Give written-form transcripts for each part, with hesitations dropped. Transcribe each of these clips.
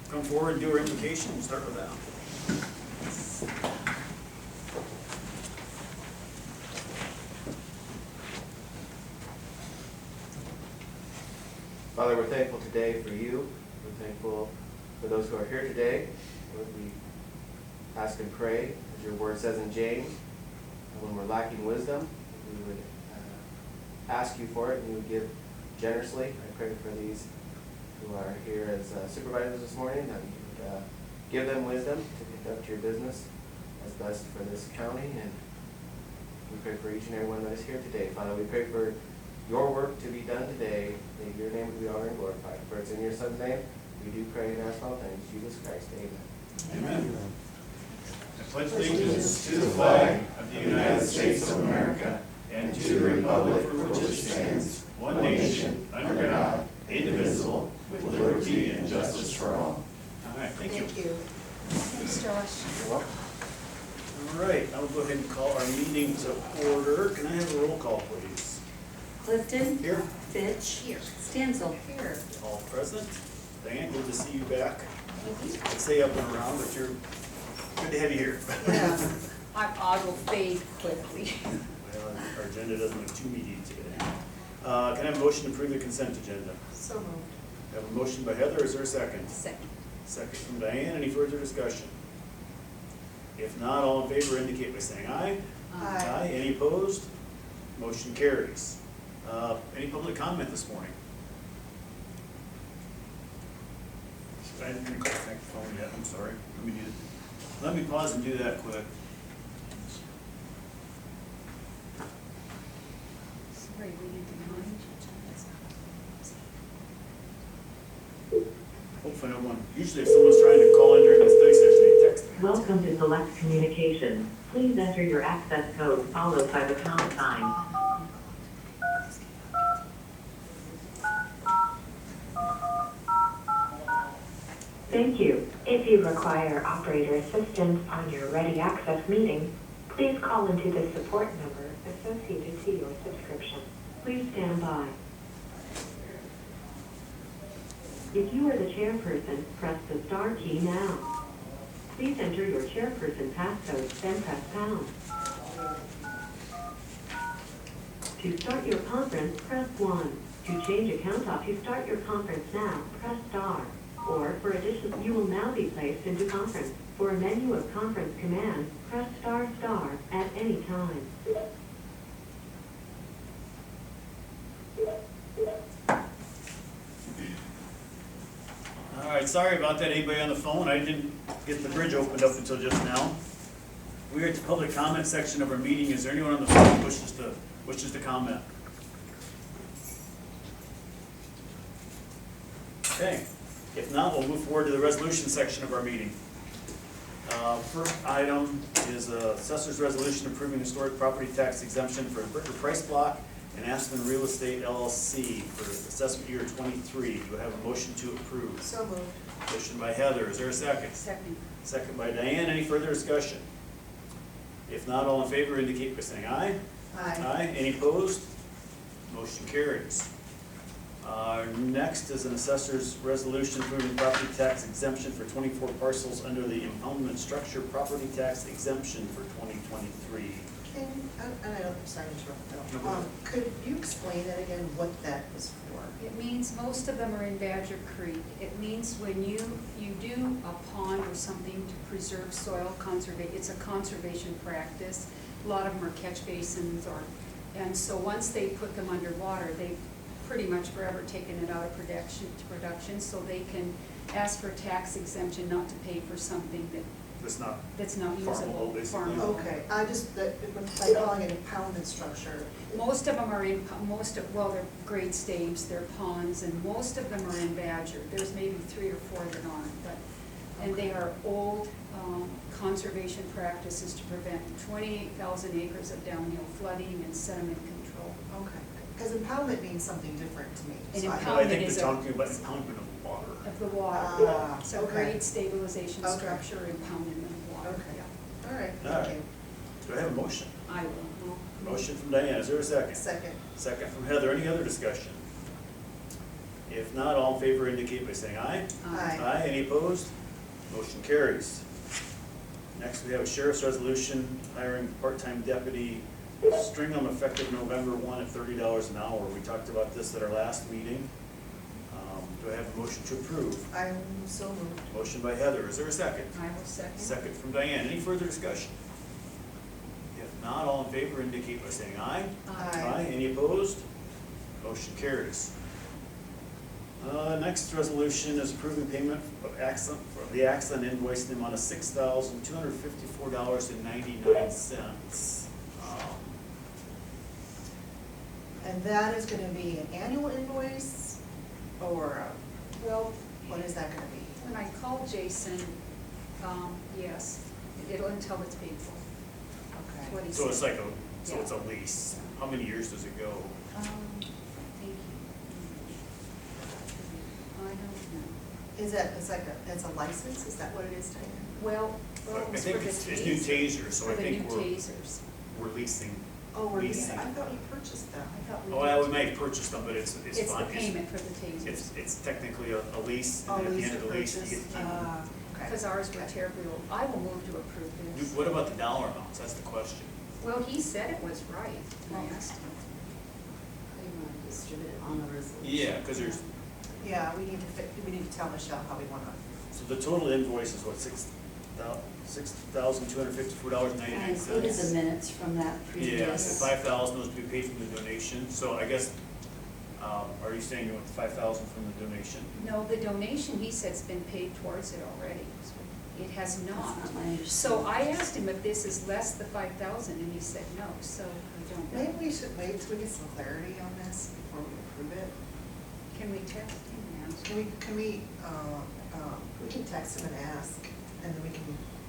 come forward and do our invocation. We'll start with that. Father, we're thankful today for you. We're thankful for those who are here today. Lord, we ask and pray, as your word says in James, that when we're lacking wisdom, we would ask you for it and you would give generously. I pray for these who are here as supervisors this morning, that you would give them wisdom to conduct your business as best for this county. And we pray for each and every one that is here today. Father, we pray for your work to be done today. May your name be honored and glorified. For it's in your Son's name we do pray and ask all things. Jesus Christ, amen. Amen. I pledge allegiance to the flag of the United States of America and to the republic for which it stands, one nation, under God, indivisible, with liberty and justice for all. All right, thank you. Thank you. Thanks, Josh. You're welcome. All right, I'll go ahead and call our meeting to order. Can I have a roll call, please? Clifton. Here. Fitch. Here. Stansel. Here. All present. Diane, good to see you back. I say up and around, but you're good to have you here. Yeah. I will fade quickly. Well, our agenda doesn't look too meaty today. Can I have a motion to approve the consent agenda? So moved. I have a motion by Heather. Is there a second? Second. Second from Diane. Any further discussion? If not, all in favor indicate by saying aye. Aye. Any opposed? Motion carries. Any public comment this morning? I didn't call the phone yet. I'm sorry. Let me pause and do that quick. Sorry, we need to mind. Hopefully no one, usually if someone's trying to call in during the study session, they text me. Welcome to Select Communications. Please enter your access code followed by the pound sign. Thank you. If you require operator assistance on your Ready Access meeting, please call into the support number associated to your subscription. Please stand by. If you are the chairperson, press the star key now. Please enter your chairperson passcode, then press pound. To start your conference, press 1. To change account off, you start your conference now, press star. Or for additional, you will now be placed into conference. For a menu of conference commands, press star star at any time. All right, sorry about that. Anybody on the phone? I didn't get the bridge opened up until just now. We're at the public comment section of our meeting. Is there anyone on the phone who wishes to comment? Okay. If not, we'll move forward to the resolution section of our meeting. First item is Assessor's Resolution approving historic property tax exemption for Bricker Price Block and Aspen Real Estate LLC for assessment year 23. Do I have a motion to approve? So moved. Motion by Heather. Is there a second? Second. Second by Diane. Any further discussion? If not, all in favor indicate by saying aye. Aye. Any opposed? Motion carries. Next is an assessor's resolution approving property tax exemption for 24 parcels under the impoundment structure property tax exemption for 2023. Sorry to interrupt, No, Bill. go ahead. Could you explain that again, what that was for? It means most of them are in Badger Creek. It means when you do a pond or something to preserve soil conservation, it's a conservation practice. A lot of them are catch basins and so once they put them underwater, they've pretty much forever taken it out of production, so they can ask for tax exemption not to pay for something That's not that's not farmable, usable. basically. Farmable. Okay, by calling it impoundment structure. Most of them are in, they're Great Staves, they're ponds, and most of them are in Badger. There's maybe 3 or 4 that aren't, and they are old conservation practices to prevent 28,000 acres of downhill flooding and sediment control. Okay, because impoundment means something different to me. And So I- No, I think Impoundment they're is talking about impoundment of water. Of the water. Ah, So okay. grade stabilization Okay. structure, impoundment of water. Okay. Yeah. All right, All thank right. you. Do I have a motion? I will. Motion from Diane. Is there a second? Second. Second from Heather. Any other discussion? If not, all in favor indicate by saying aye. Aye. Any opposed? Motion carries. Next, we have a sheriff's resolution hiring part-time deputy Stringham effective November 1 at $30 an hour. We talked about this at our last meeting. Do I have a motion to approve? I'm so moved. Motion by Heather. Is there a second? I will second. Second from Diane. Any further discussion? If not, all in favor indicate by saying aye. Aye. Any opposed? Motion carries. Next resolution is approving payment of the accident invoice in the amount of $6,254.99. And that is gonna be an annual invoice, or, Well, what is that gonna be? when I call Jason, yes, it'll until it's paid for. That's what Okay. he So it's said. like it's a lease. How many years does it go? I don't know. Is that, it's a license, is that what it is, Diane? Well, I it's think for the it's new tasers, so For I the think new tasers. we're leasing. Oh, I Leasing. thought you purchased them. I thought we Oh, well, we did. may have purchased them, but it's It's the fine. payment for the tasers. It's technically a lease, Oh, and at the lease end of to the lease, you purchase. get to keep them. Okay. Because ours were terribly old. I will move to approve this. What about the dollar amounts? That's the question. Well, he said it was right. I asked him. They want to distribute it on the resolution. Yeah, because there's, Yeah, we need to tell Michelle how we wanna. so the total invoice is what, $6,254.99? I included the minutes from that Yeah, previous. and 5,000 was to be paid from the donation, so I guess, are you saying you want the 5,000 from the donation? No, the donation, he said's been paid towards it already. It has That's not. not my understanding. So I asked him if this is less the 5,000, and he said no, so I don't know. Maybe we should wait till we get some clarity on this before we approve it. Can we text him and ask? We can text him and ask, and then we can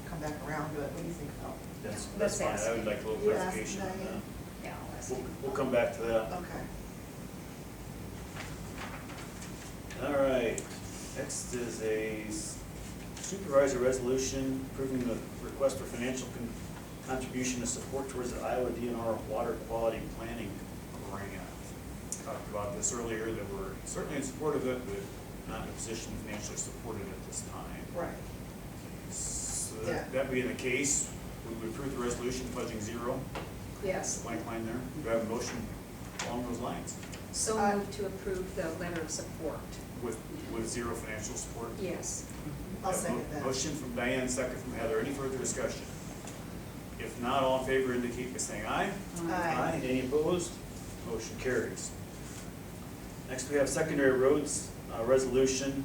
come back around to it. What do you think, Phil? That's Let's fine, ask I would him. like a little You ask clarification on Diane? that. Yeah, I'll ask We'll, him. we'll come back to that. Okay. All right, next is a supervisor resolution approving the request for financial contribution to support towards the Iowa DNR Water Quality Planning Grant. Talked about this earlier, that we're certainly in support of it, but not in a position to financially support it at this time. Right. So Yeah. that being the case, we would approve the resolution pledging zero, Yes. blank line there. Do I have a motion along those lines So move to approve the letter of support. with zero financial support? Yes. I'll Have a second that. Motion from Diane, second from Heather. Any further discussion? If not, all in favor indicate by saying aye. Aye. Any opposed? Motion carries. Next, we have secondary roads resolution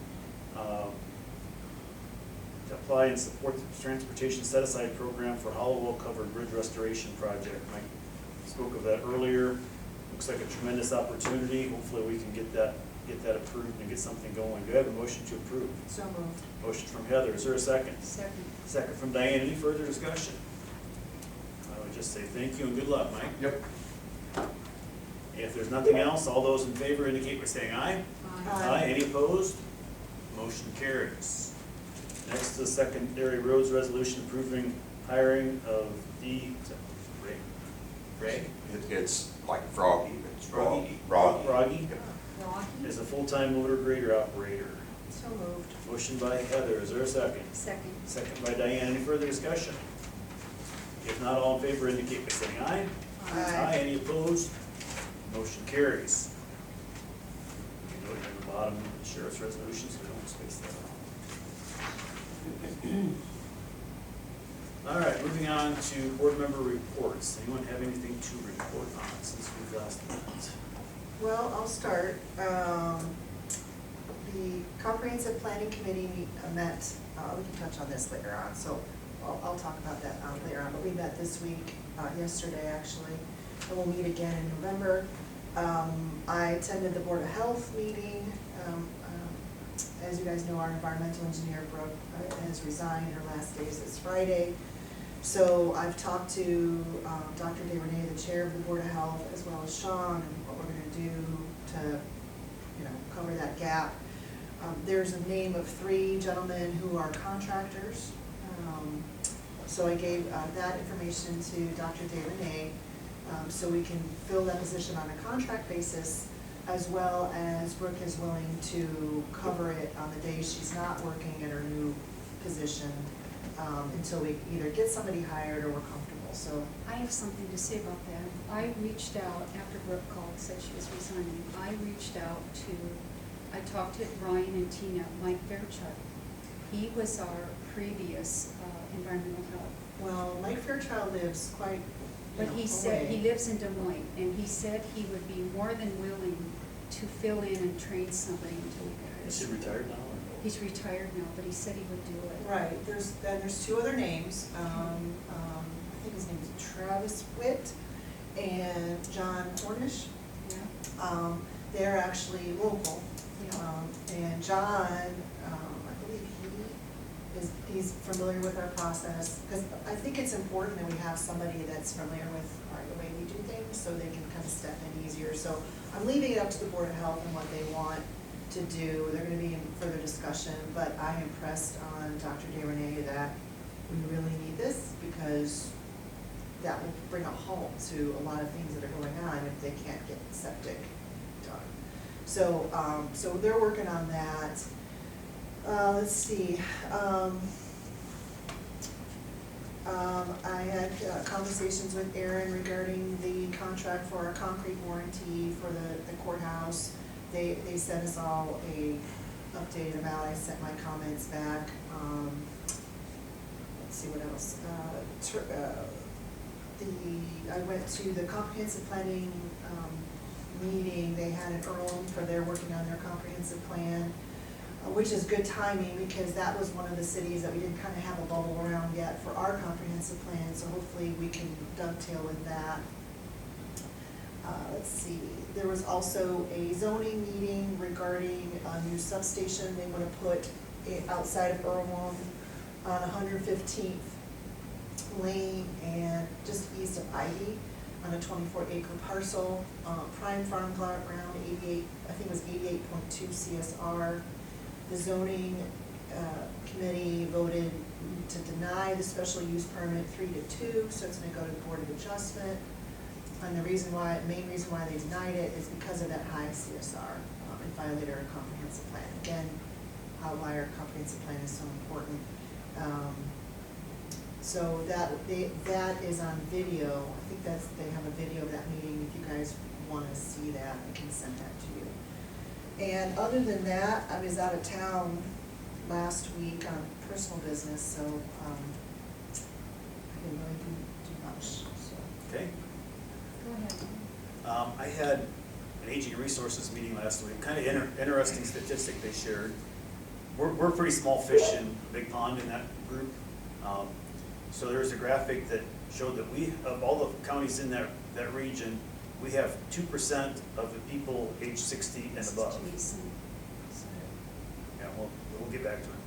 to apply and support the transportation set-aside program for Hollowell Covered Bridge Restoration Project. Mike spoke of that earlier. Looks like a tremendous opportunity. Hopefully, we can get that approved and get something going. Do I have a motion to approve? So moved. Motion from Heather. Is there a second? Second. Second from Diane. Any further discussion? I would just say thank you and good luck, Mike. Yep. If there's nothing else, all those in favor indicate by saying aye. Aye. Any opposed? Motion carries. Next is secondary roads resolution approving hiring of Greg? It's like Froggy, it's Froggy? Froggy. Froggy Rocky? is a full-time motor grader operator. So moved. Motion by Heather. Is there a second? Second. Second by Diane. Any further discussion? If not, all in favor indicate by saying aye. Aye. Any opposed? Motion carries. You can note at the bottom, the sheriff's resolution, so we don't space that out. All right, moving on to board member reports. Anyone have anything to report on since we've last met? Well, I'll start. The comprehensive planning committee met, we can touch on this later on, so I'll talk about that later on, but we met this week, yesterday actually, and we'll meet again in November. I attended the Board of Health meeting. As you guys know, our environmental engineer, Brooke, has resigned. Her last day is this Friday. So I've talked to Dr. DeRenee, the chair of the Board of Health, as well as Sean, and what we're gonna do to, cover that gap. There's a name of 3 gentlemen who are contractors. So I gave that information to Dr. DeRenee, so we can fill that position on a contract basis. as well as Brooke is willing to cover it on the days she's not working in her new position, until we either get somebody hired or we're comfortable, so. I have something to say about that. I reached out, after Brooke called, said she was resigning, I talked to Brian and Tina, Mike Fairchild. He was our previous environmental health. Well, Mike Fairchild lives quite, But he said, he lives in Des Moines, and he said he would be more than willing to fill in and train somebody until we got Is he it. retired now? He's retired now, but he said he would do it. right, there's two other names, I think his name is Travis Witt and John Cornish. Yeah. They're actually local. Yeah. And John, I believe he's familiar with our process, because I think it's important that we have somebody that's familiar with the way we do things, so they can kind of step in easier. So I'm leaving it up to the Board of Health and what they want to do. They're gonna be in further discussion, but I impressed on Dr. DeRenee that we really need this, because that will bring a halt to a lot of things that are going on if they can't get septic done. So, so they're working on that. Let's see, I had conversations with Aaron regarding the contract for our concrete warranty for the courthouse. They sent us all a updated amount. I sent my comments back. Let's see what else. I went to the comprehensive planning meeting. They had an Earl for their working on their comprehensive plan, which is good timing, because that was one of the cities that we didn't kind of have a bubble around yet for our comprehensive plan, so hopefully we can dovetail with that. Let's see, there was also a zoning meeting regarding a new substation they want to put outside of Irwin on 115th Lane and just east of Ivy on a 24-acre parcel. Prime farm ground, 88, I think it was 88.2 CSR. The zoning committee voted to deny the special use permit 3-2, so it's gonna go to the Board of Adjustment. And the main reason why they denied it is because of that high CSR. It violated our comprehensive plan. Again, why our comprehensive plan is so important. So that is on video. I think they have a video of that meeting. If you guys want to see that, I can send that to you. And other than that, I was out of town last week on personal business, so I didn't really do much. So. Okay. Go ahead. I had an aging resources meeting last week, kind of interesting statistic they shared. We're pretty small fish in a big pond in that group. So there's a graphic that showed that of all the counties in that region, we have 2% of the people age 60 and above. Yeah, we'll get back to it.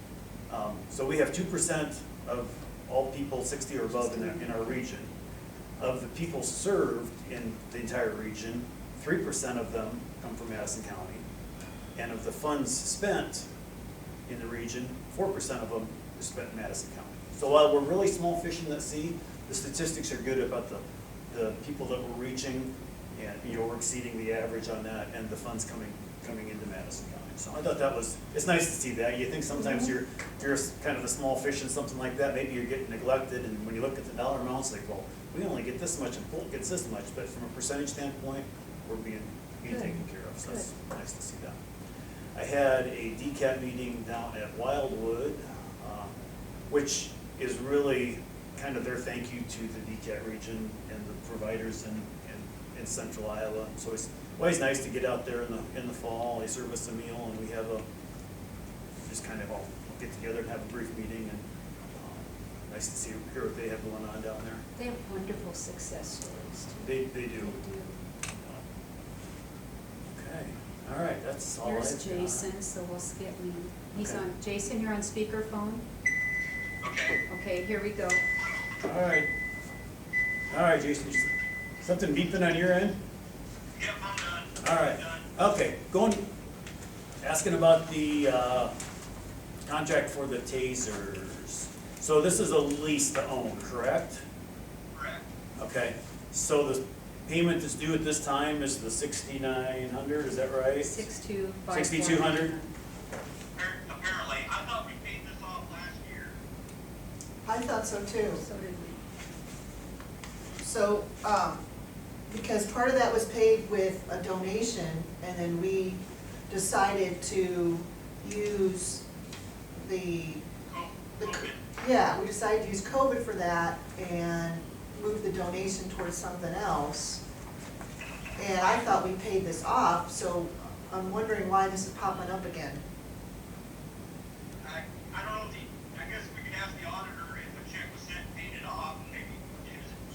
So we have 2% of all people 60 or above in our region. Of the people served in the entire region, 3% of them come from Madison County. And of the funds spent in the region, 4% of them are spent in Madison County. So while we're really small fish in that sea, the statistics are good about the people that we're reaching, and we're exceeding the average on that, and the funds coming into Madison County. So I thought it's nice to see that. You think sometimes you're kind of a small fish in something like that, maybe you're getting neglected, and when you look at the dollar amounts, like, well, we only get this much and Polk gets this much, but from a percentage standpoint, we're being taken care of, so it's nice to see that. I had a DCAT meeting down at Wildwood, which is really kind of their thank you to the DCAT region and the providers in central Iowa. So it's always nice to get out there in the fall. They serve us a meal, and we have just kind of all get together and have a brief meeting, and nice to hear what they have going on down there. They have wonderful success stories too. They do. Okay, all right, that's all I have. Here's Jason, so we'll skip me. He's Okay. on, Jason, you're on speakerphone? Okay. Okay, here we go. All right, Jason, something beeping on your end? Yep, I'm done. All right, okay, asking about the contract for the tasers. So this is a lease to own, correct? Correct. Okay, so payment that's due at this time is the 6,900, is that right? 6251. 6,200? Apparently, I thought we paid this off last year. I thought so too. So did we. So, because part of that was paid with a donation, and then we decided to use the, COVID. yeah, we decided to use COVID for that and move the donation towards something else. And I thought we paid this off, so I'm wondering why this is popping up again. I don't know I guess we could ask the auditor if the check was sent, paid it off, maybe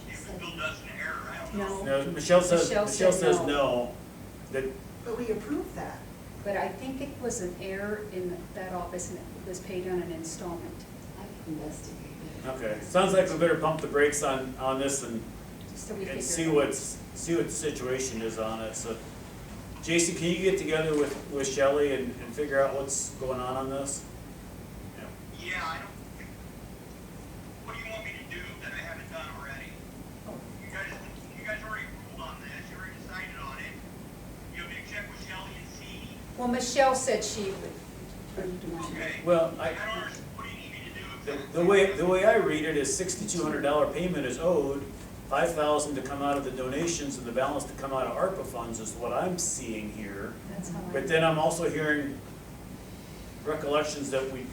it was billed us an error, I don't know. No, No, Michelle says no. no, that, But we approved that. but I think it was an error in that office and it was paid on an installment. I can investigate it. okay. Sounds like we better pump the brakes on this and Just so we figure see it out. see what the situation is on it. So, Jason, can you get together with Shelley and figure out what's going on this? Yeah, I don't, what do you want me to do that I haven't done already? Oh, You guys already ruled on this, you already decided on it. You want me to check with Shelley and see? well, Michelle said she would. Okay. Well, I don't understand, what do you need me to do the exactly? way I read it is $6,200 payment is owed, $5,000 to come out of the donations and the balance to come out of ARPA funds is what I'm seeing here. That's how I. But then I'm also hearing recollections that we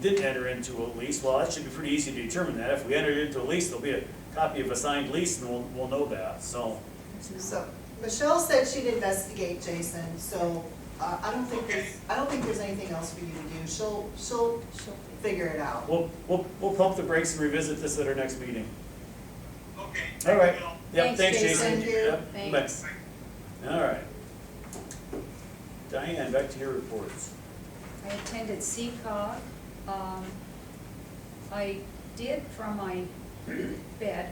didn't enter into a lease. Well, that should be pretty easy to determine that. If we entered into a lease, there'll be a copy of a signed lease and we'll know that, so. There's no- So, Michelle said she'd investigate, Jason, so, I don't think there's anything else for you to do. She'll She'll- figure it out. We'll pump the brakes and revisit this at our next meeting. Okay. All thank right. you, Bill. Yep, Thanks, thanks, Jason. Jason. Thank you. Yep, Thanks. bye. All right. Diane, back to your reports. I attended CCOG. I did from my bed,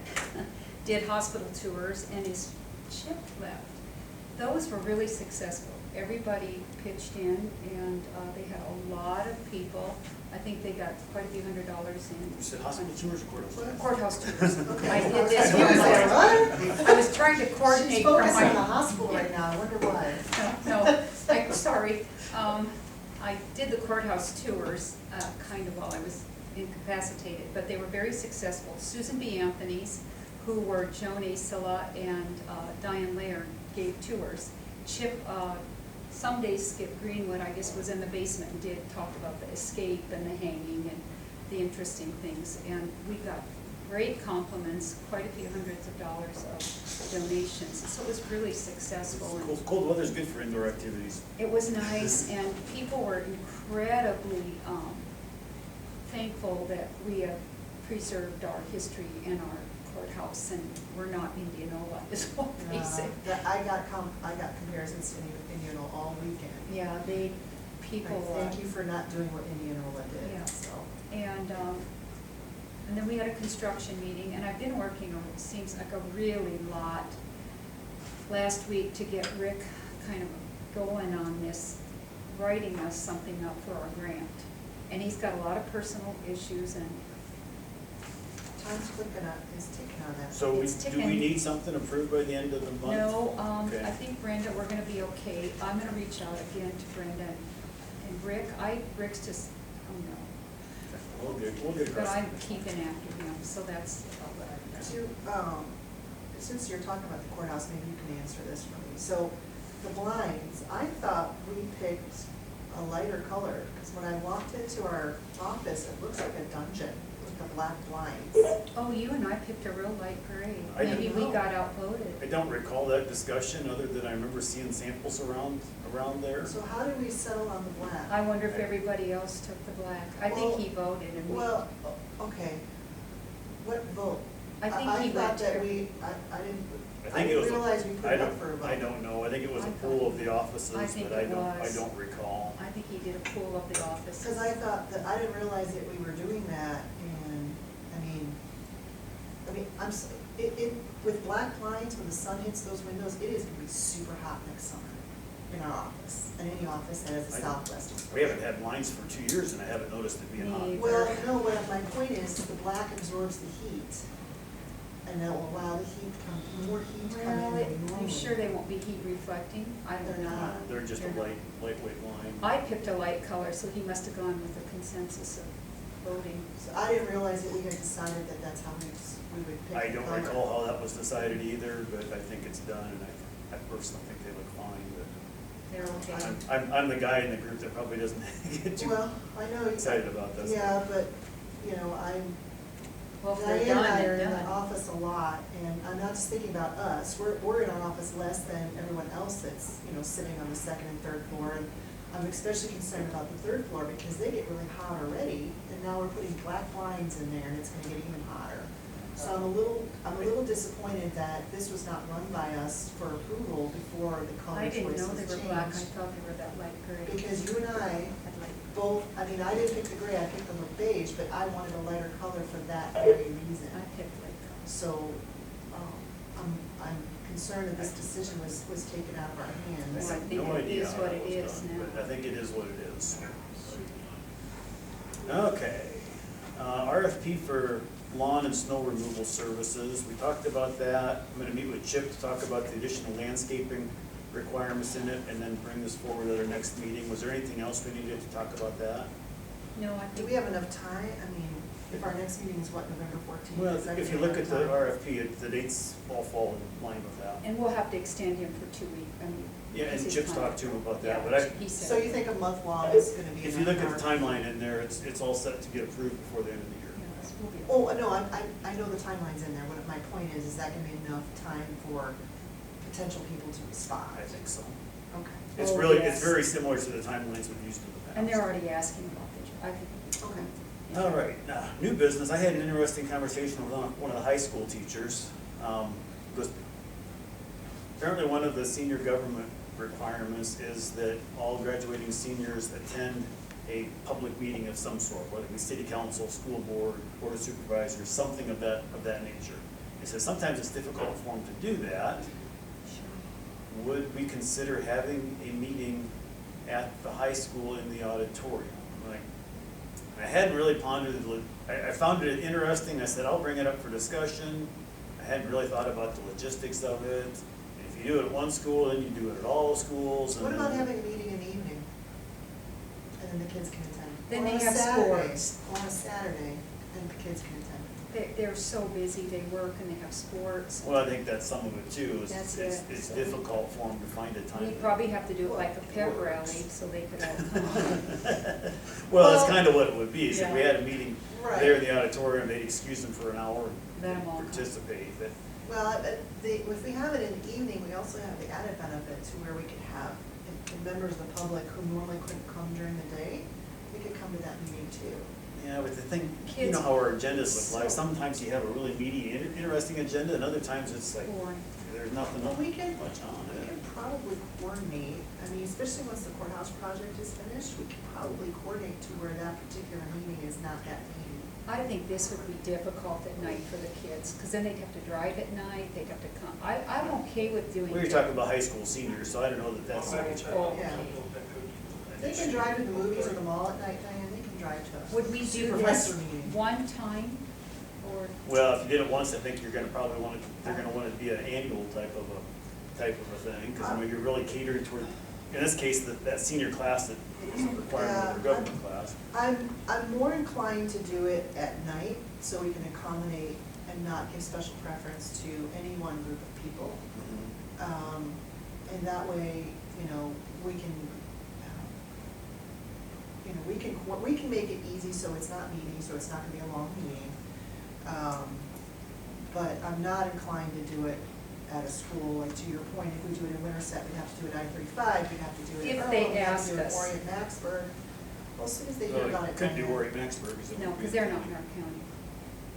did hospital tours, and his Chip left. Those were really successful. Everybody pitched in, and they had a lot of people. I think they got quite a few $100s in. You said hospital tours or courthouse? Courthouse tours. Okay. I did this I was one. like, what? I was trying to coordinate She's from focused on the my. hospital right now, I wonder why. No, I'm sorry. I did the courthouse tours, kind of while I was incapacitated, but they were very successful. Susan B. Anthony's, who were Joan A. Silla and Diane Laird, gave tours. Chip, some days Skip Greenwood, I guess, was in the basement and talked about the escape and the hanging and the interesting things. And we got great compliments, quite a few hundreds of dollars of donations. So it was really successful. And Cold weather's good for indoor activities. it was nice, and people were incredibly thankful that we have preserved our history in our courthouse, and we're not Indianola, is what they say. I got comparisons to Indianola all weekend. Yeah, people. Thank you for not doing what Indianola Yeah. did, so. And then we had a construction meeting, and I've been working on, it seems like a really lot last week to get Rick kind of going on this, writing us something up for our grant. And he's got a lot of personal issues, and Time's clicking up, is ticking on that. So It's do we ticking. need something approved by the end of the month? no, Okay. I think Brenda, we're gonna be okay. I'm gonna reach out again to Brenda and Rick. Rick's just, oh no. We'll get But across. I'm keeping after him, so that's about what I've got. Since you're talking about the courthouse, maybe you can answer this for me. So, the blinds, I thought we picked a lighter color, because when I walked into our office, it looks like a dungeon with the black blinds. Oh, you and I picked a real light gray. I Maybe didn't we know. got outvoted. I don't recall that discussion, other than I remember seeing samples around there. So how did we settle on the black? I wonder if everybody else took the black. I think Well- he voted and we, Well, okay, what vote? I think he thought went that to- we, I I think it was. didn't realize we put I it up don't- for a vote. I don't know, I think it was I a thought- pool of the offices, I think but I it was. don't recall. I think he did a pool of the offices. Because I thought that, I didn't realize that we were doing that, and, with black blinds, when the sun hits those windows, it is gonna be super hot next summer in our office, and any office that has a southwest exposure. We haven't had blinds for 2 years and I haven't noticed it being hot. Me- Well, no, what my point is, the black absorbs the heat. and that will allow the heat to come, more heat to come Well, in than normally. you sure they won't be heat reflecting? I don't They're know. not. They're just a They're not. lightweight line. I picked a light color, so he must have gone with the consensus of voting. So I didn't realize that we had decided that that's how we would pick I the don't color. recall how that was decided either, but I think it's done, and I personally think they look fine, but They're okay. I'm the guy in the group that probably doesn't get too Well, I know. excited about this. Yeah, but, you know, Well, if they're Diane and done, I are they're in the done. office a lot, and I'm not just thinking about us, we're in our office less than everyone else that's, you know, sitting on the second and third floor. And I'm especially concerned about the third floor because they get really hot already, and now we're putting black blinds in there and it's gonna get even hotter. So I'm a little disappointed that this was not run by us for approval before the color I choice didn't was know they changed. were black, I thought they were that light gray. Because you and I I'd like- both, I mean, I didn't pick the gray, I picked the beige, but I wanted a lighter color for that very reason. I picked light color. So, I'm concerned that this decision was taken out of our hands. Well, I think No it idea is how what that it was is done, now. but I think it is what it is. Okay, RFP for lawn and snow removal services, we talked about that. I'm gonna meet with Chip to talk about the additional landscaping requirements in it, and then bring this forward at our next meeting. Was there anything else we needed to talk about that? No, I Do think. we have enough time? I mean, if our next meeting is what, November 14th? Well, is that if you gonna look be at the enough time? RFP, the dates all fall in line with that. And we'll have to extend him for 2 weeks, I mean. Yeah, and because he's Chip's kind talked to him about that, Yeah, but he said. So you think a month long is gonna be enough? if you look at the time? timeline in there, it's all set to get approved before the end of the year. Yes, we'll be- Oh, no, I know the timeline's in there. What my point is that gonna be enough time for potential people to respond? I think so. Okay. It's Oh, really, yes. it's very similar to the timelines we've used in the past. And they're already asking about the, I think. Okay. All right, now, new business. I had an interesting conversation with one of the high school teachers. Because apparently one of the senior government requirements is that all graduating seniors attend a public meeting of some sort, whether it be city council, school board, board of supervisors, something of that nature. He says sometimes it's difficult for them to do that. Would we consider having a meeting at the high school in the auditorium? Like, I hadn't really pondered I found it interesting. I said, I'll bring it up for discussion. I hadn't really thought about the logistics of it. If you do it at one school, then you do it at all schools. And What about then- having a meeting in the evening? And then the kids can attend? Then Or they on a have Saturday, sports. or on a Saturday, and the kids can attend. They're so busy, they work and they have sports. Well, I think that's some of it too. Is That's it's, it. it's difficult for them to find a time. We probably have to do it like a pep rally, so they could all come. Well, that's Well- kind of what it would be. Is if we Yeah. had a meeting Right. there in the auditorium, they'd excuse them for an hour Let 'em all and come. participate. But Well, if we have it in the evening, we also have the added benefit to where we could have, if the members of the public who normally couldn't come during the day, we could come to that meeting too. yeah, but the thing, you Kids- know how our agendas look like. So- Sometimes you have a really meaty, interesting agenda, and other times it's like, Boring. there's nothing Well, we can, much on we it. can probably coordinate, I mean, especially once the courthouse project is finished, we can probably coordinate to where that particular meeting is not that meeting. I think this would be difficult at night for the kids, because then they'd have to drive at night, they'd have to come. I'm okay with doing. We were talking about high school seniors, so I don't know that that's. Oh, Yeah. They can drive to the movies or the mall at night, Diane, they can drive to. would we do supervisor this meeting. one time, or? Well, if you did it once, I think you're gonna probably want it, they're gonna want it to be an annual type of a thing, because I mean, you're really catering toward, in this case, that senior class that is a requirement of their government class. I'm more inclined to do it at night, so we can accommodate and not give special preference to any one group of people. And that way, you know, we can, we can make it easy so it's not meaty, so it's not gonna be a long meeting. But I'm not inclined to do it at a school, like to your point, if we do it in Winterset, we'd have to do it I-35, we'd have to do it If at they Earl, we'd have ask to do it us. Orient Maxburg. Well, as soon as they hear Well, about you it. couldn't do Diane. Worry Maxburg, because it No, would be. because they're not in our county.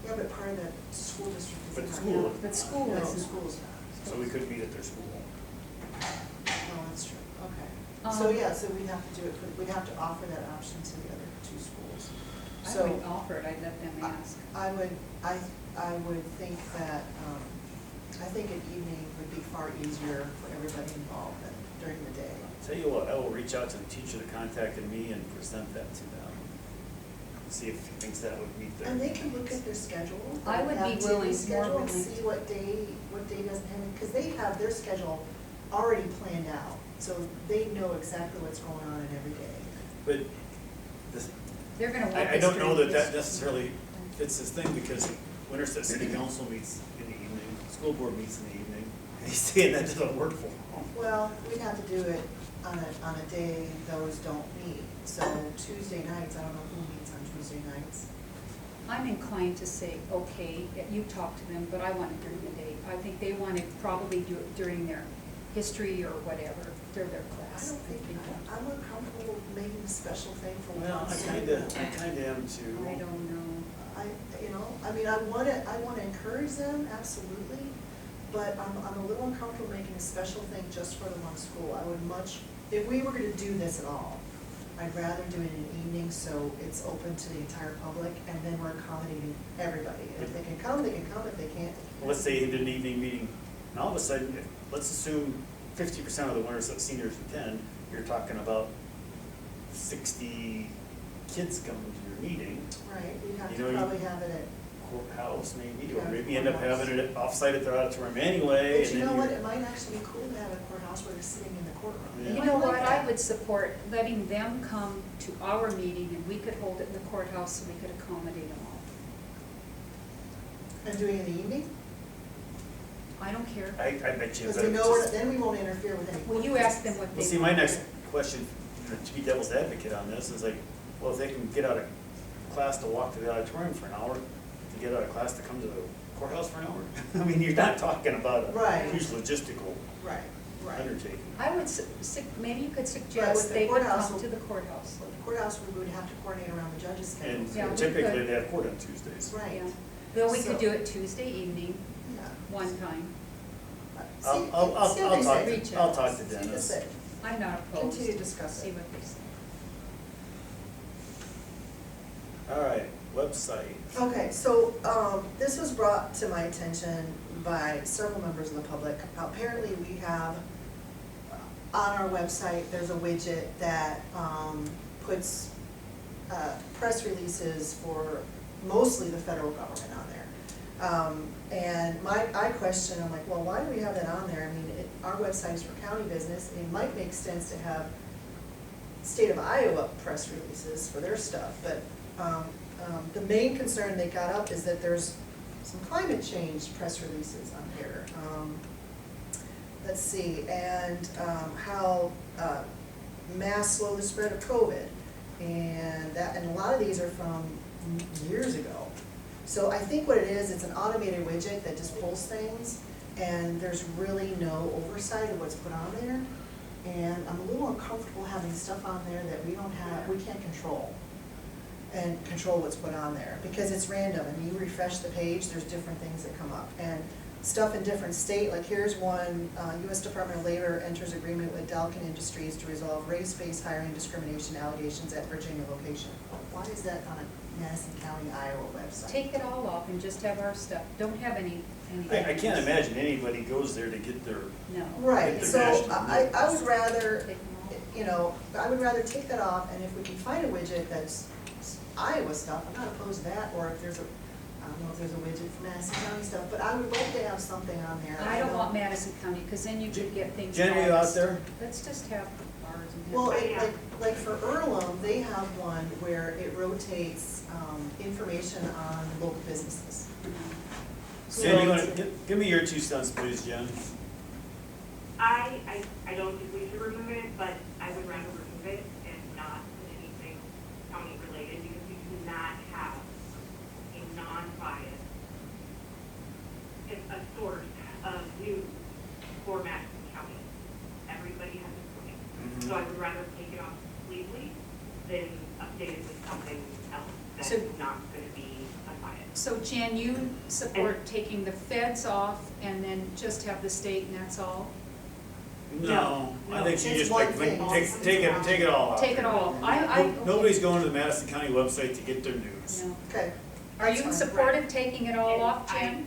Yeah, but part of the school district is But in our school- county. But school No, isn't. school's not. So we could meet at their school. Oh, that's true, okay. So, yeah, so we'd have to do it, we'd have to offer that option to the other two schools. I So wouldn't offer it, I'd let them ask. I would think that, I think an evening would be far easier for everybody involved than during the day. Tell you what, I will reach out to the teacher that contacted me and present that to them. see if he thinks that would meet their. And they can look at their schedule. I would have be daily willing, more schedule, and willing. see what day doesn't have, because they have their schedule already planned out. So they know exactly what's going on in every day. But this, They're gonna want I this don't know during that this- necessarily fits this thing, because Winterset City Council meets in the evening, school board meets in the evening, and he's saying that doesn't work for them. Well, we'd have to do it on a day those don't meet. So Tuesday nights, I don't know who meets on Tuesday nights. I'm inclined to say, okay, you talk to them, but I want it during the day. I think they want to probably do it during their history or whatever, their I class. don't think, I'm more comfortable making a special thing for one Well, I student. kinda am too. I don't know. I wanna encourage them, absolutely, but I'm a little uncomfortable making a special thing just for the one school. I would much, if we were gonna do this at all, I'd rather do it in the evening, so it's open to the entire public, and then we're accommodating everybody. And if they can come, they can come, if they can't. Well, let's say he did an evening meeting, and all of a sudden, let's assume 50% of the Winterset seniors attend, you're talking about 60 kids coming to your meeting, Right, we'd have You to know, you- probably have it at. courthouse maybe, or Yeah, maybe end up courthouse. having it offsite at their auditorium anyway. But and you then know what, you're- it might actually be cool to have a courthouse where they're sitting in the courtroom. Yeah. They You know might what, like I that. would support letting them come to our meeting and we could hold it in the courthouse so we could accommodate them all. And doing it in the evening, I don't care. I bet you. because that we know, just- then we won't interfere with any. Well, you court ask them cases. what they Well, want. see, my next question, to be devil's advocate on this, is like, well, if they can get out of class to walk to the auditorium for an hour, to get out of class to come to the courthouse for an hour, I mean, you're not talking about a Right. huge logistical Right, right. undertaking. I would, maybe you could Right, suggest with the they would courthouse, come to the courthouse. But the courthouse, we would have to coordinate around the judge's schedule. And Yeah, we typically, could. they have court on Tuesdays. Right. Yeah. Though we So- could do it Tuesday evening, Yeah. one time. See- I'll see what they talk say. Reach I'll out. talk to See what they Dennis. say. I'm not opposed. Continue to discuss See it. what they say. All right, website. Okay, so, this was brought to my attention by several members of the public. Apparently, we have, on our website, there's a widget that, puts, press releases for mostly the federal government on there. And I question, I'm like, well, why do we have that on there? I mean, our website is for county business, it might make sense to have state of Iowa press releases for their stuff, but, the main concern they got up is that there's some climate change press releases on here. Let's see, and, how, masks slow the spread of COVID. And a lot of these are from years ago. So I think what it is, it's an automated widget that just pulls things, and there's really no oversight of what's put on there. And I'm a little uncomfortable having stuff on there that we can't control, and control what's put on there, because it's random, and you refresh the page, there's different things that come up. And stuff in different state, like here's one, U.S. Department of Labor enters agreement with Dalkin Industries to resolve race-based hiring discrimination allegations at Virginia location. Why is that on a Madison County, Iowa website? Take it all off and just have our stuff. Don't have any. I can't imagine anybody goes there to get their, No. Right, Get so the national I would rather, Take them all. you know, I would rather take that off, and if we can find a widget that's Iowa stuff, I'm not opposed to that, or if there's I don't know if there's a widget for Madison County stuff, but I would like to have something on there. I don't want Madison County, because then you could get things. Jen, are you out biased. there? Let's just have ours and. Well, have- like for Earlham, they have one where it rotates, information on local businesses. Jen, you wanna, give me your 2 cents, please, Jen. I don't think we should remove it, but I would rather remove it and not put anything county related, because we do not have a non-biased, it's a source of news for Madison County. Everybody has a point. So I would rather take it off completely than update it with something else that's So- not gonna be unbiased. So Jan, you support taking the feds off and then just have the state and that's all? No, I think you it's just one like, thing. take it all out. Take it all. I. Nobody's going to the Madison County website to get their news. No. Okay. Are you in That's fine. support of taking it all off, Jan?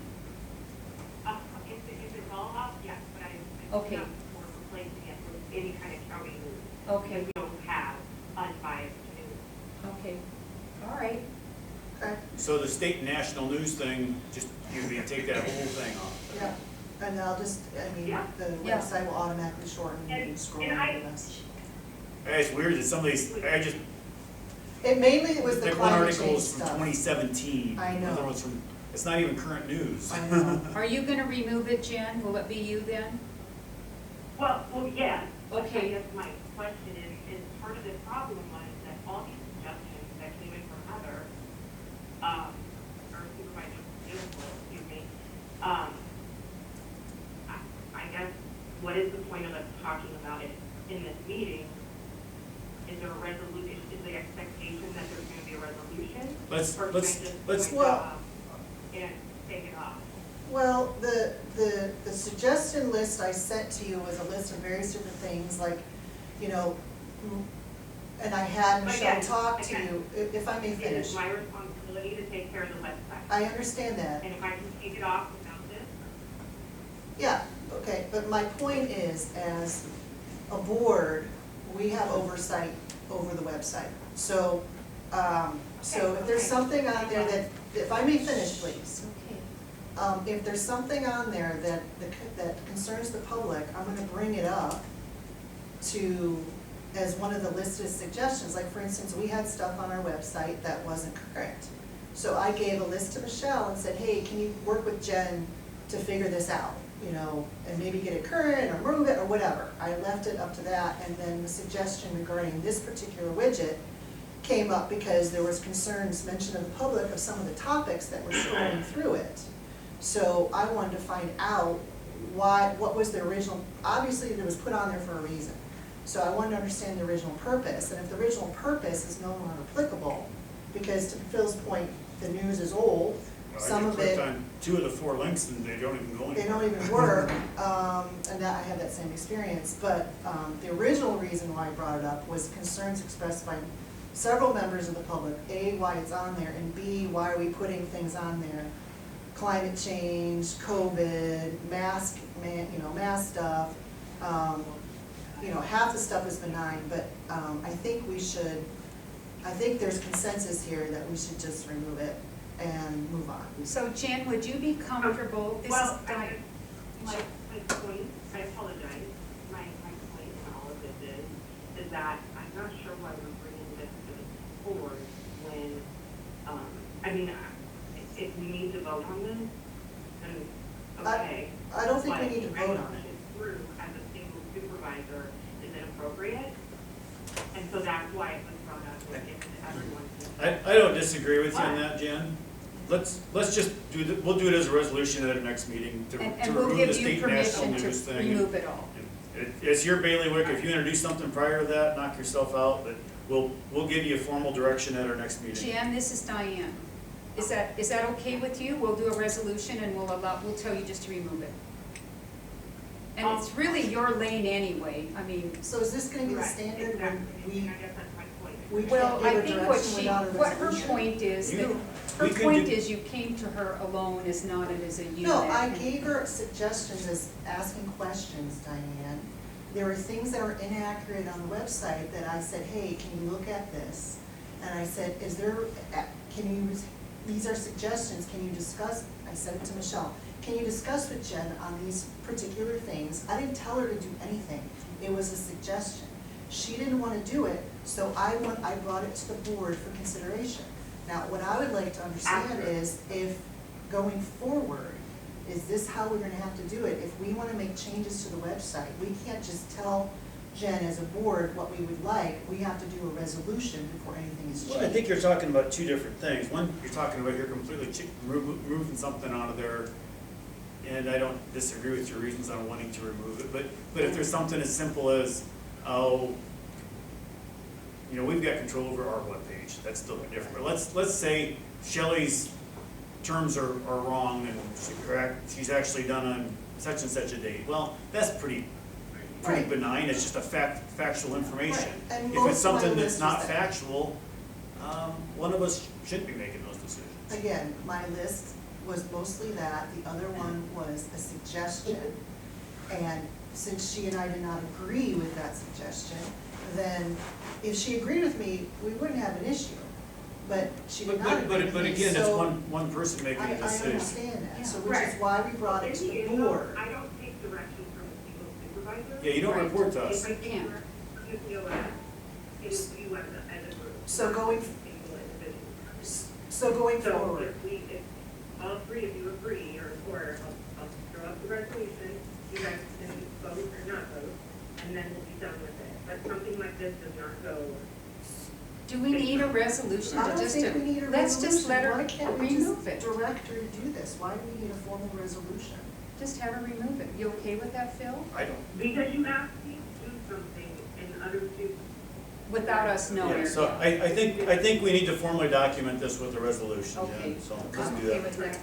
If it's all off, yes, but I Okay. not more replacing it with any kind of county news. Okay, We don't have unbiased news. okay, all all right. Okay, So the state and national news thing, just, you can take that whole thing off. yeah, and I'll just, I mean, Yeah. the Yeah. website will automatically shorten and scroll and over the rest. It's weird that some of these, It mainly was the like one climate article change is from stuff. 2017. I know. Another one's from, it's not even current news. I know. Are you gonna remove it, Jen? Will it be you then? Well, yeah. But Okay. I guess my question is part of the problem was that all these suggestions that came in from Heather, or Supervisor Beautiful, excuse me, I guess, what is the point of us talking about it in this meeting? Is there a resolution, is the expectation that there's gonna be a resolution? Let's- Or can I let's- just let's- point it Well- out and take it off? Well, the suggestion list I sent to you was a list of various different things, like, you know, and I had Michelle Again, talk to again, you, if I may It finish. is my responsibility to take care of the website. I understand that. And if I can take it off without this, Yeah, okay, but my point is, as a board, we have oversight over the website. So, if there's something on there that, if I may finish, please. Okay. If there's something on there that concerns the public, I'm gonna bring it up to, as one of the listed suggestions. Like, for instance, we had stuff on our website that wasn't correct. So I gave a list to Michelle and said, hey, can you work with Jen to figure this out? You know, and maybe get it current or move it or whatever. I left it up to that, and then the suggestion regarding this particular widget came up because there was concerns mentioned of the public of some of the topics that were scrolling through it. So I wanted to find out what was the original, obviously it was put on there for a reason. So I wanted to understand the original purpose, and if the original purpose is no longer applicable, because to Phil's point, the news is old, some of I it, clicked on 2 of the 4 links and they don't even go they anywhere. don't even work, and that, I had that same experience. But the original reason why I brought it up was concerns expressed by several members of the public. A, why it's on there, and B, why are we putting things on there? Climate change, COVID, mask stuff. Half the stuff is benign, but I think there's consensus here that we should just remove it and move on. So Jen, would you be comfortable, this is well, Diane. my point, I apologize, my point in all of this is that I'm not sure why we're bringing this to the board when, if we need to vote on this, then okay. I don't think we But need to vote on push it. through as a single supervisor is inappropriate, and so that's why it was brought up with everyone. I don't disagree with you on that, Jen. Let's just we'll do it as a resolution at our next meeting to And we'll remove give the you state national permission news to thing. remove it all. It's your bailiwick. If you introduce something prior to that, knock yourself out, but we'll give you a formal direction at our next meeting. Jen, this is Diane. Is that okay with you? We'll do a resolution and we'll tell you just to remove it. And it's really your lane anyway, I mean, So is this gonna be the Right, standard exactly. when And I guess that's my point. we well, can't I give a think direction without a what her resolution? point is, that, You- her we could point do- is you came to her alone as not as a unit. No, I gave her suggestions as asking questions, Diane. There were things that were inaccurate on the website that I said, hey, can you look at this? And I said, these are suggestions, can you discuss, I said it to Michelle, can you discuss with Jen on these particular things? I didn't tell her to do anything, it was a suggestion. She didn't want to do it, so I brought it to the board for consideration. Now, what I would like to understand is if, going forward, is this how we're gonna have to do it? If we wanna make changes to the website, we can't just tell Jen as a board what we would like, we have to do a resolution before anything is changed. Well, I think you're talking about 2 different things. One, you're talking about you're completely removing something out of there, and I don't disagree with your reasons on wanting to remove it, but if there's something as simple as, we've got control over our webpage, that's still different. But let's say Shelley's terms are wrong and she's actually done on such and such a date. Well, that's pretty Right. benign, it's just a factual information. Right. And If most it's of my something list that's not was that. factual, one of us shouldn't be making those decisions. Again, my list was mostly that, the other one was a suggestion. And since she and I did not agree with that suggestion, then if she agreed with me, we wouldn't have an issue. but she did not agree with But me, again, it's so one person making I a decision. understand that, so Yeah. which is Right. why we brought it to the board. I don't take direction from a single supervisor. Yeah, you don't Right. report to us. If I take Can't. direction from the COS, it is you as a group. So not going- a single individual. So going So forward, if all three of you agree, or I'll throw up the resolution, you guys can vote or not vote, and then we'll be done with it. But something like this does not go. Do we need a resolution I to don't just, think we need a let's resolution. just let her Why can't we remove just it? direct her to do this? Why do we need a formal resolution? Just have her remove it. You okay with that, Phil? I don't. Because you asked me to do something and others do. Without us knowing. Yeah, so I think we need to formally document this with a resolution, Okay. yeah, so let's I'm do okay that. with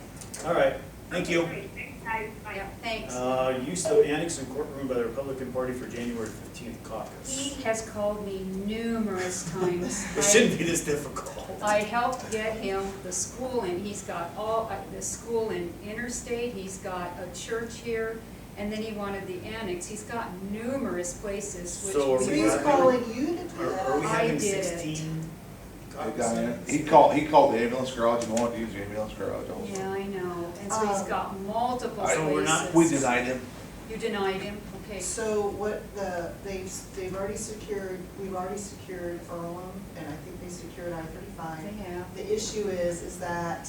that. All right, thank you. Great, thanks guys, bye. Yeah, thanks. Use of annex and courtroom by the Republican Party for January 15th caucus. He has called me numerous times. It shouldn't be this difficult. I helped get him the school, and he's got all, the school in Interstate, he's got a church here, and then he wanted the annex. He's got numerous places, So are which So we he's having- calling you to do Are that? we I having did it. 16 Hey, caucus? Diane, he called the ambulance garage and wanted to use the ambulance garage also. Yeah, I know, and so he's got multiple I- So places. we're not- We denied him. You denied him, okay. So what they've already secured, we've already secured Earlham, and I think they secured I-35. They have. The issue is that,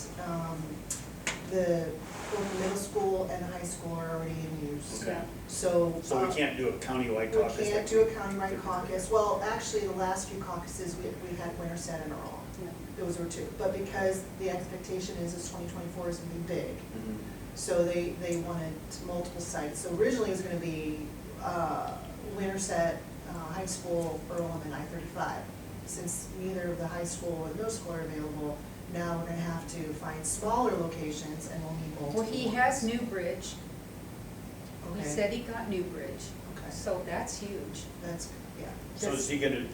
both the middle school and the high school are already in use. Okay. So. So we can't do a countywide caucus? We can't do a countywide caucus. Well, actually, the last few caucuses, we had Winterset and Earlham. Yeah. Those were two. But because the expectation is 2024 is gonna be big, Mhm. so they wanted multiple sites. So originally it was gonna be, Winterset, High School, Earlham, and I-35. Since neither of the high school or the middle school are available, now we're gonna have to find smaller locations and we'll need multiple. Well, he has Newbridge. He Okay. said he got Newbridge, Okay, so that's huge. that's, yeah. So is he gonna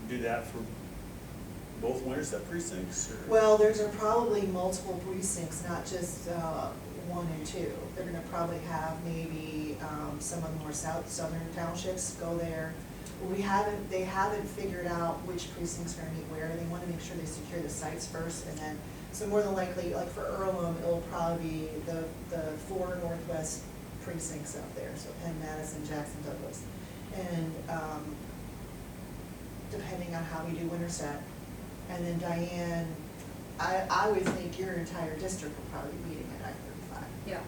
do that for both Winterset precincts, or? Well, there's probably multiple precincts, not just, 1 and 2. They're gonna probably have maybe, some of the more southern townships go there. They haven't figured out which precincts are gonna meet where. They wanna make sure they secure the sites first, and then, so more than likely, like for Earlham, it'll probably be the 4 northwest precincts up there, so Penn, Madison, Jackson, Douglas. And, depending on how we do Winterset. And then Diane, I would think your entire district will probably be meeting at I-35. Yeah,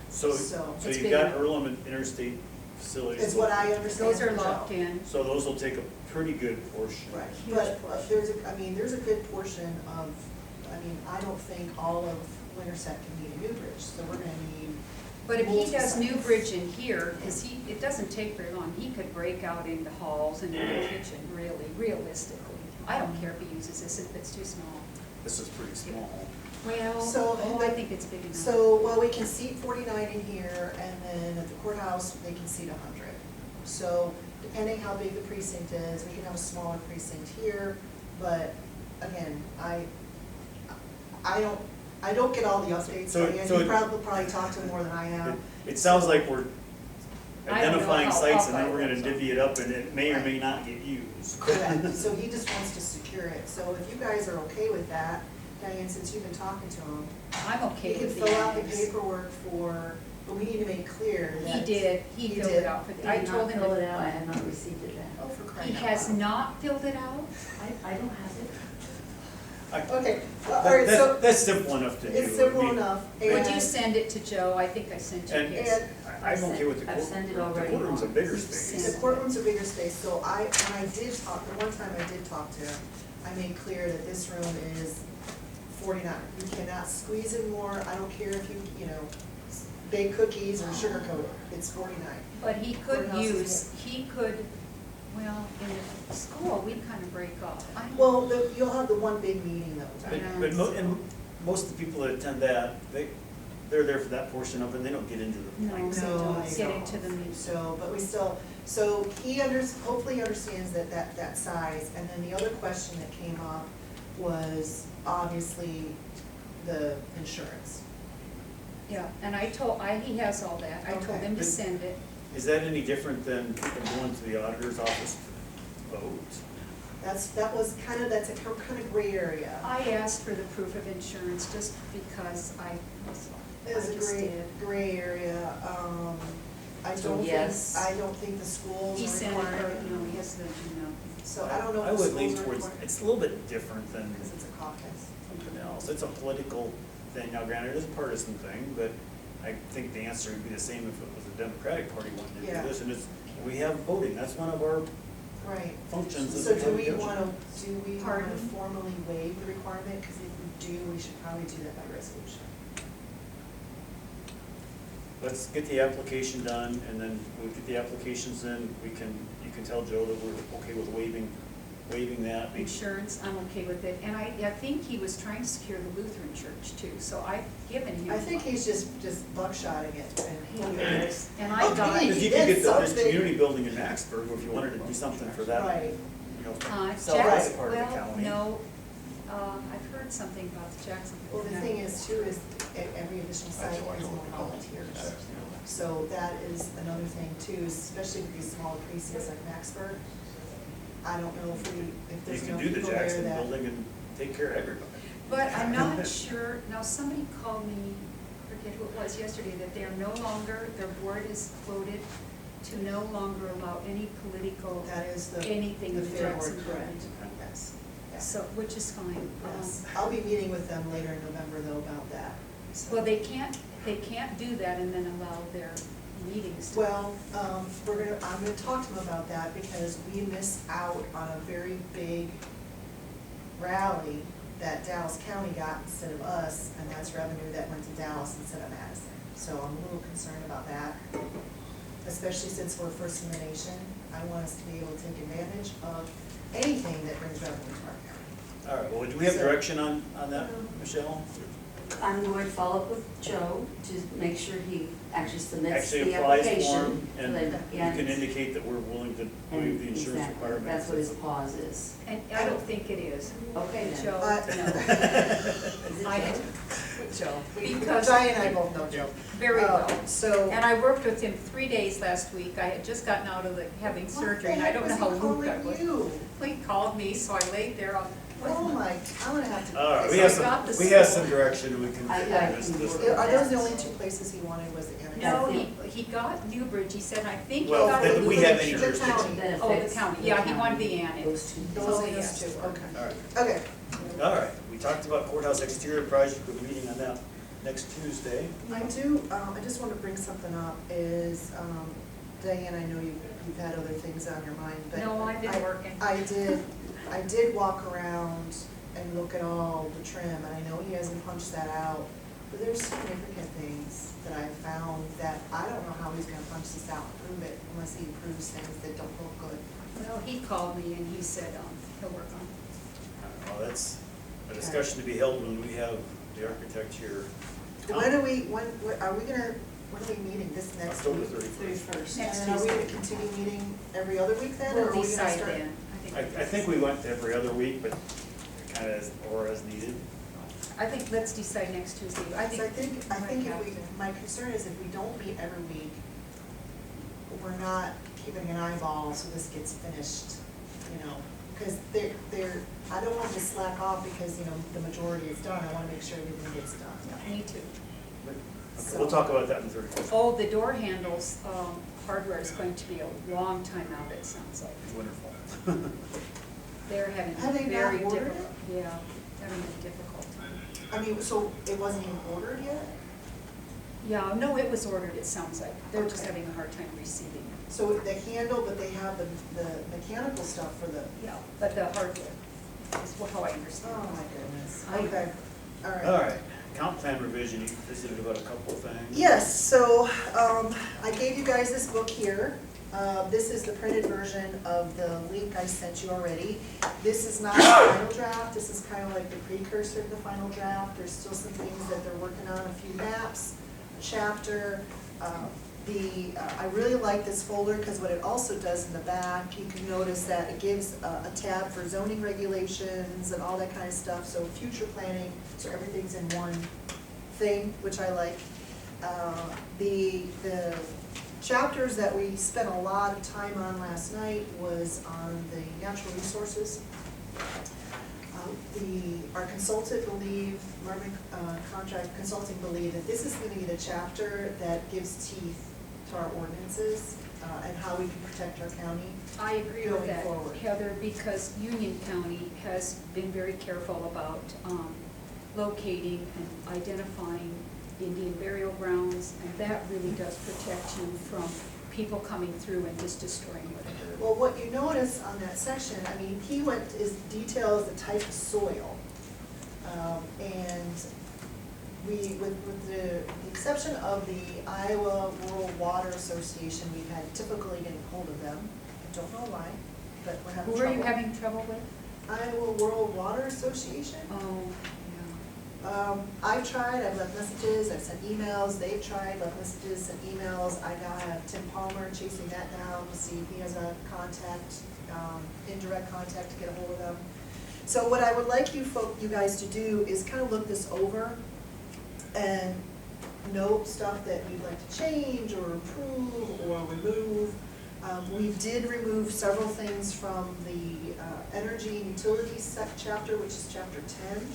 So So- It's you've big got enough. Earlham and Interstate facilities. Is what I understand those are from Joe. locked in. So those will take a pretty good portion. Right, Huge but portion. there's a good portion of, I don't think all of Winterset can meet in Newbridge, so we're gonna need. But if he multiple does sites. Newbridge in here, because it doesn't take very long, he could break out into halls and in the kitchen, really, realistically. I don't care if he uses this, if it's too small. This is pretty small. Well, So, oh, I think it's big enough. So, well, we can seat 49 in here, and then at the courthouse, they can seat 100. So, depending how big the precinct is, we can have a smaller precinct here, but again, I don't get all the updates, So- Diane. so You it- probably talk to them more than I have. It sounds like we're I don't know identifying how sites up and then I we're gonna was. divvy it up and it may or may not get used. Correct, so he just wants to secure it. So if you guys are okay with that, Diane, since you've been talking to him, I'm okay he can with the fill out the annex. paperwork but we need to make clear that. He did, he He filled did. it out for Did the, I not told him. fill that- it out, I have not received it Oh, back. for He crying out has loud. not filled it out? I don't have it. Okay, all right, so That's simple enough to do. it's simple It'd be- enough. Would you and- send it to Joe? I think I sent you And- his. And I'm okay with the I've sent it courtroom. The already. courtroom's a bigger You've space. sent the courtroom's a bigger space, so when I did talk, the one time I did talk to him, I made clear that this room is 49. You cannot squeeze in more, I don't care if you bake cookies or sugarcoat it, it's 49. But he could Courthouse is use, well, in the school, we kind of break off. Well, you'll have the one big meeting though. And most of the people that attend that, they're there for that portion of it, and they don't get into the No, points. they No, don't they get don't. into the meat. So, but we still, hopefully he understands that size. And then the other question that came up was obviously the insurance. Yeah, and he has all that. I told Okay. him to send it. Is that any different than people going to the auditor's office to vote? That's a kind of gray area. I asked for the proof of insurance just because I It's a just did. gray area. I So don't think, yes. I don't think the schools He are sent it, requiring. no, he has to do nothing. So I don't know I if the would lean schools are towards, requiring. it's a little bit different than Because it's a caucus. something else. It's a political thing. Now granted, it's a partisan thing, but I think the answer would be the same if it was a Democratic Party wanting to Yeah. do this. And it's, we have voting, that's one of our Right. functions as So a do county we government. wanna Pardon? formally waive the requirement? Because if we do, we should probably do that by resolution. Let's get the application done, and then we'll get the applications in, you can tell Joe that we're okay with waiving that. Insurance, I'm okay with it, and I think he was trying to secure the Lutheran church too, so I've given him. I think he's just buckshotting it and. And I got, Okay. Because you could get this Something. community building in Maxburg, if you wanted to do something for that, Right. you know, Jackson, south part of the well, county. no, I've heard something about the Jackson. Well, the thing is too, is every additional site That's why I has don't more recall. volunteers. So that is another thing too, especially with these smaller precincts like Maxburg. I don't know if You there's can enough do the people there Jackson that. building and take care of everybody. But I'm not sure, now somebody called me, I forget who it was yesterday, that they're no longer, their board is voted to no longer allow any political, That is the. anything the in the fair Jackson word, building. correct. Yes. Yeah. So, which is fine. Yes. I'll be meeting with them later in November though about that. So- Well, they can't do that and then allow their meetings to. Well, I'm gonna talk to them about that because we missed out on a very big rally that Dallas County got instead of us, and that's revenue that went to Dallas instead of Madison. So I'm a little concerned about that, especially since we're first in the nation. I want us to be able to take advantage of anything that brings revenue to our county. All right, well, do we have So- direction on that, Michelle? I'm going to follow up with Joe to make sure he actually submits Actually the applies application. for them, and then- you can indicate that we're willing to waive the insurance exactly, requirement. that's what his clause is. And I don't think it is. Okay then. Joe, Uh, no. Is it I Joe? Joe. Because- Diane and I both know Joe. Very well. So. And I worked with him 3 days last week. I had just gotten out of having surgery, and I don't know how looped I was. What the heck was he calling you? Well, he called me, so I laid there on. Oh my, I'm gonna have to. All right, So we have I got the some, we have school. some direction, we can. I this- can this- work. Are those the only two places he wanted was the annex? No, he got Newbridge. He said, I think he Well, got then the we have any Lutheran. The jurisdiction. county. Then it Oh, the fits county. the Yeah, he county. wanted the annex. Those two. Those Oh, are those yes. two, okay. All right, Okay. all right, we talked about courthouse exterior project, we're meeting on that next Tuesday. I just want to bring something up is, Diane, I know you've had other things on your mind, but. No, I've been working. I did walk around and look at all the trim, and I know he hasn't punched that out, but there's significant things that I found that I don't know how he's gonna punch this out and prove it unless he approves things that don't look good. Well, he called me and he said, he'll work on it. Well, that's a discussion to be held when we have the architect here. When are we meeting this next October week? 31st. Next And are we Tuesday. gonna continue meeting every other week then, or are We'll we gonna decide start? then. I think we went every other week, but kind of as needed. I think let's decide next Tuesday. I think might have if we, to. my concern is if we don't meet every week, we're not keeping an eyeball so this gets finished, you know? Because I don't want to slack off because, you know, the majority is done, I wanna make sure everything gets done. Me too. Okay, we'll talk about that in 31st. Oh, the door handles, hardware is going to be a long time out, it sounds like. Wonderful. They're having Have they a not very ordered difficult, yeah, having a difficult time. I mean, so it wasn't even ordered yet? Yeah, no, it was ordered, it sounds like. They're just Okay. having a hard time receiving it. So the handle, but they have the mechanical stuff for the, Yeah, but the hardware is how I understand oh it. my goodness, I- okay, all right. All right, comp plan revision, you visited about a couple of things. Yes, so, I gave you guys this book here. This is the printed version of the link I sent you already. This is not the final draft, this is kind of like the precursor to the final draft. There's still some things that they're working on, a few maps, a chapter. I really like this folder because what it also does in the back, you can notice that it gives a tab for zoning regulations and all that kind of stuff, so future planning, so everything's in one thing, which I like. The chapters that we spent a lot of time on last night was on the natural resources. Our consultant Marvin Contract Consulting believe that this is gonna be the chapter that gives teeth to our ordinances, and how we can protect our county. I agree with Going that, forward. Heather, because Union County has been very careful about locating and identifying Indian burial grounds, and that really does protect you from people coming through and just destroying whatever. Well, what you notice on that section, I mean, he went as detail as the type of soil. And with the exception of the Iowa Rural Water Association, we've had typically getting hold of them. I don't know why, but we're having Who trouble. are you having trouble with? Iowa Rural Water Association. Oh, I've tried, I've left messages, I've sent emails, they've tried, left messages, sent emails. I got Tim Palmer chasing that down to see if he has a contact, indirect contact to get a hold of them. So what I would like you guys to do is kind of look this over and note stuff that you'd like to change or improve or remove. We did remove several things from the energy and utilities chapter, which is chapter 10.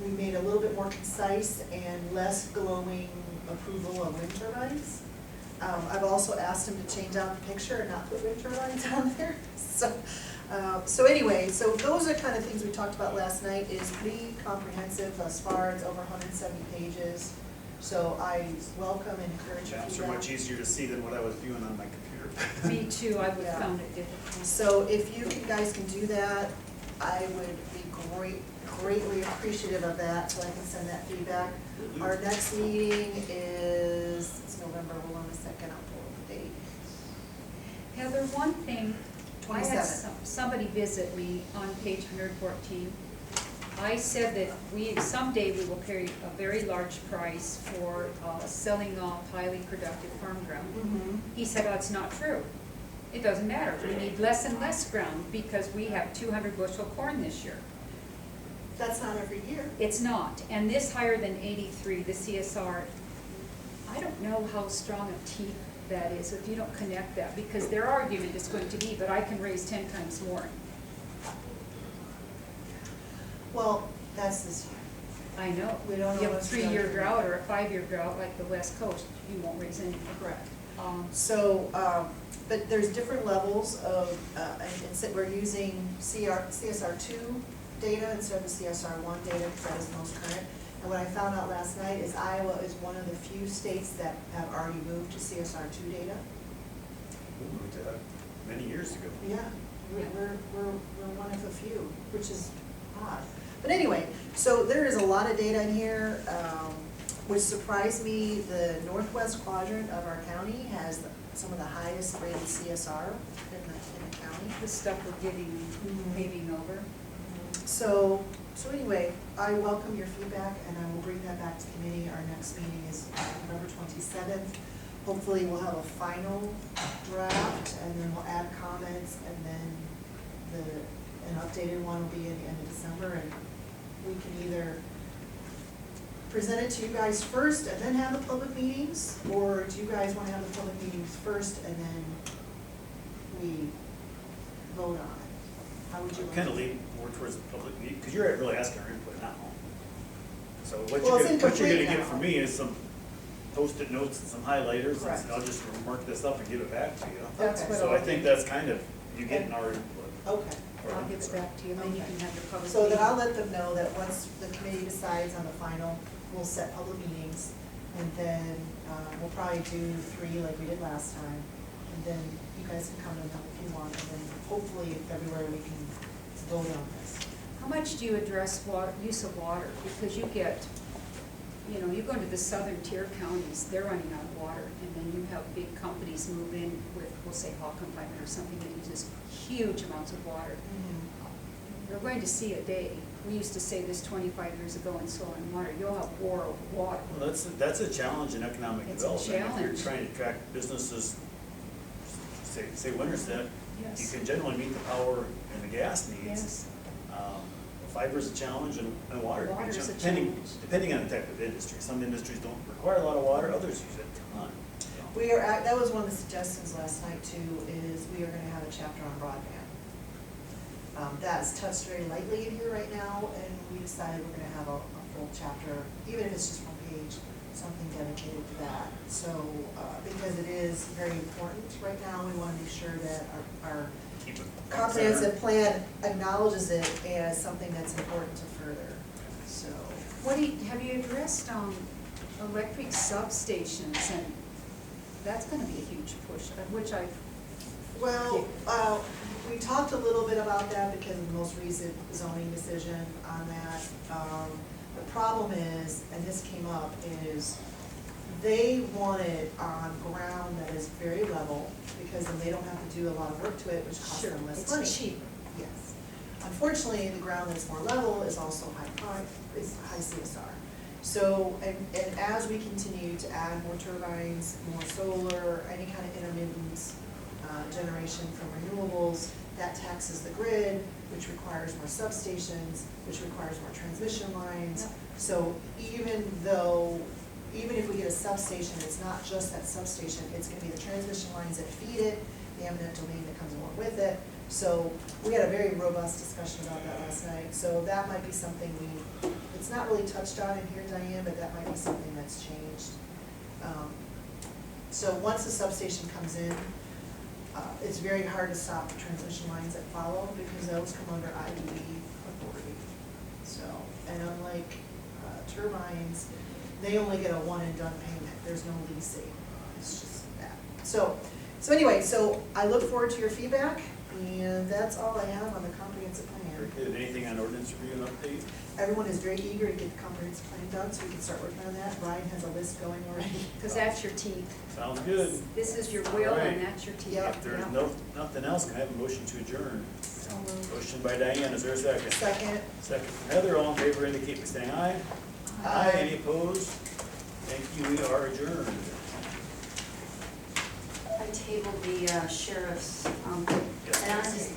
We made a little bit more concise and less glowing approval of wind turbines. I've also asked him to change out the picture and not put wind turbines on there. So anyway, so those are kind of things we talked about last night. Is pretty comprehensive as far as over 170 pages. So I welcome and encourage your Maps are feedback. much easier to see than what I was viewing on my computer. me too, I would Yeah. have found it difficult. So if you guys can do that, I would be greatly appreciative of that, so I can send that feedback. Our next meeting is, it's November, hold on a second, I'll pull up the date. Heather, one thing, I had 27. somebody visit me on page 114. I said that someday we will pay a very large price for selling off highly productive farm ground. He said, oh, it's not true. It doesn't matter, we need less and less ground because we have 200 bushel corn this year. That's not every year. It's not, and this higher than 83, the CSR, I don't know how strong a teeth that is if you don't connect that, because their argument is going to be, but I can raise 10 times more. Well, that's this year. I know. We don't know You have a what's 3-year going to drought or a 5-year drought like the West Coast, you won't raise anything. Correct. Um, So, but there's different levels of, and we're using CSR2 data instead of the CSR1 data because that is the most current. And what I found out last night is Iowa is one of the few states that have already moved to CSR2 data. We moved to that many years ago. Yeah, we're one of a few, which is odd. But anyway, so there is a lot of data in here, which surprised me. The northwest quadrant of our county has some of the highest rated CSR in the county. The stuff we're getting, paving over. So anyway, I welcome your feedback and I will bring that back to committee. Our next meeting is November 27th. Hopefully we'll have a final draft and then we'll add comments and then an updated one will be at the end of December, and we can either present it to you guys first and then have the public meetings, or do you guys want to have the public meetings first and then we vote on it? How would you like? Kind of lean more towards the public meeting, because you're really asking our input now. So what Well, it's you're gonna incomplete get now. from me is some Post-it notes and some highlighters, Correct. and I'll just mark this up and give it back to you. That's Okay. what So I'll I think that's kind of, you getting our input. Okay. I'll give it back to you, and then you can have your public So then meeting. I'll let them know that once the committee decides on the final, we'll set public meetings, and then we'll probably do 3 like we did last time, and then you guys can come to them if you want, and then hopefully in February we can vote on this. How much do you address use of water? Because you get, you go into the southern tier counties, they're running out of water, and then you have big companies move in with, we'll say Hawk Confinement or something that uses huge amounts of water. You're going to see a day. We used to say this 25 years ago in soil and water. You'll have war over water. Well, that's a challenge in economic It's a development. If challenge. you're trying to attract businesses, say Winterset, you Yes. can generally meet the power and the gas needs. Yes. fiber's a challenge and water. can be Water's a depending- challenge. Depending on the type of industry. Some industries don't require a lot of water, others use a ton. We are, that was one of the suggestions last night too, is we are gonna have a chapter on broadband. That's touched very lightly in here right now, and we decided we're gonna have a full chapter, even if it's just one page, something dedicated to that. So, because it is very important right now, we wanna make sure that our Keep it comprehensive plan acknowledges it as something that's important to further, so. Have you addressed, electric substations, and that's gonna be a huge push, which I, Well, we talked a little bit about that because of the most recent zoning decision on that. The problem is, and this came up, is they want it on ground that is very level, because then they don't have to do a lot of work to it, which costs sure, them less money. it's cheaper. Yes. Unfortunately, the ground that's more level is also is high CSR. So, and as we continue to add more turbines, more solar, any kind of intermittent generation from renewables, that taxes the grid, which requires more substations, which requires more transmission lines. Yep. So even if we get a substation, it's not just that substation, it's gonna be the transmission lines that feed it, the eminent domain that comes along with it. So we had a very robust discussion about that last night, so that might be something it's not really touched on in here, Diane, but that might be something that's changed. So once the substation comes in, it's very hard to stop the transmission lines that follow, because those come under IDB authority. So, and unlike turbines, they only get a one and done payment, there's no leasing, it's just that. So anyway, so I look forward to your feedback, and that's all I have on the comprehensive Very plan. good. Anything on ordinance review and update? Everyone is very eager to get the comprehensive plan done, so we can start working on that. Brian has a list going already. Because that's your teeth. Sounds good. This is your will, All right. and that's your teeth. Yeah. If there's Yeah. nothing else, can I have a motion to adjourn? So moved. Motion by Diane, is there a second? Second. Second from Heather, all in favor indicate by saying aye. Aye. Any opposed? Thank you, we are adjourned. I tabled the sheriff's, Yes. and I just